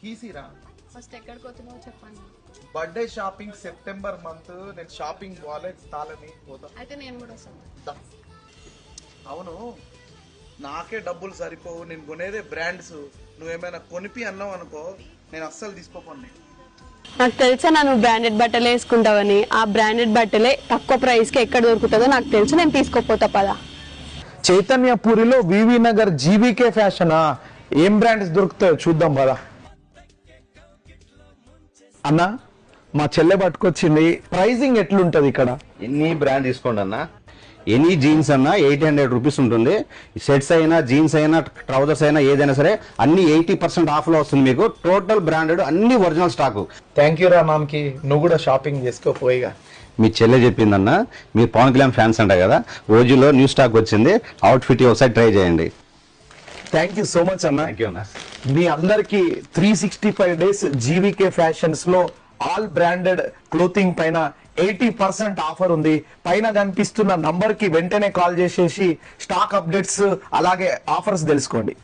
కీసిరా first ఎక్కడికి పోతున్నావో చెప్పండి. Birthday shopping September month. నేను షాపింగ్ వాలెట్ తాళని పోతా. అయితే నేను కూడా వస్తాను. అవును, నాకే డబ్బులు సరిపోవు, నేను కొనేదే బ్రాండ్స్. నువ్వేమైనా కొనిపి అన్నావు అనుకో, నేను అస్సలు తీసుకోపోను. నాకు తెలుసా నువ్వు బ్రాండెడ్ బట్టలు వేసుకుంటావని. ఆ బ్రాండెడ్ బట్టలే తక్కువ ప్రైస్ కి ఎక్కడ దొరుకుతుందో నాకు తెలుసు, నేను తీసుకోపోతా పదా. చైతన్యపురిలో వివి నగర్ జీవీకే ఫ్యాషనా? ఏం బ్రాండ్స్ దొరుకుతాయో చూద్దాం పదా. అన్నా మా చెల్లె పట్టుకొచ్చింది, ప్రైజింగ్ ఎట్లుంటది ఇక్కడ? ఎన్ని బ్రాండ్ తీసుకోండి అన్న, ఎనీ జీన్స్ అన్నా 800 రూపీస్ ఉంటుంది. సెట్స్ అయినా జీన్స్ అయినా ట్రౌజర్స్ అయినా ఏదైనా సరే అన్ని 80% ఆఫ్ లో వస్తుంది మీకు. టోటల్ బ్రాండెడ్ అన్ని ఒరిజినల్ స్టాక్. థ్యాంక్ యూ రా మామ్కి, నువ్వు కూడా షాపింగ్ చేసుకోపోయిగా. మీ చెల్లె చెప్పిందన్న, మీరు పవన్ కళ్యాణ్ ఫ్యాన్స్ అంట కదా, ఓజీలో న్యూ స్టాక్ వచ్చింది, అవుట్ ఫిట్ ఒకసారి ట్రై చేయండి. థ్యాంక్ యూ సో మచ్ అన్న. థ్యాంక్ యూ అన్న. మీ అందరికి 365 డేస్ జీవీకే ఫ్యాషన్స్ లో ఆల్ బ్రాండెడ్ క్లోతింగ్ పైన 80% ఆఫర్ ఉంది. పైన కనిపిస్తున్న నంబర్ కి వెంటనే కాల్ చేసేసి స్టాక్ అప్డేట్స్ అలాగే ఆఫర్స్ తెలుసుకోండి.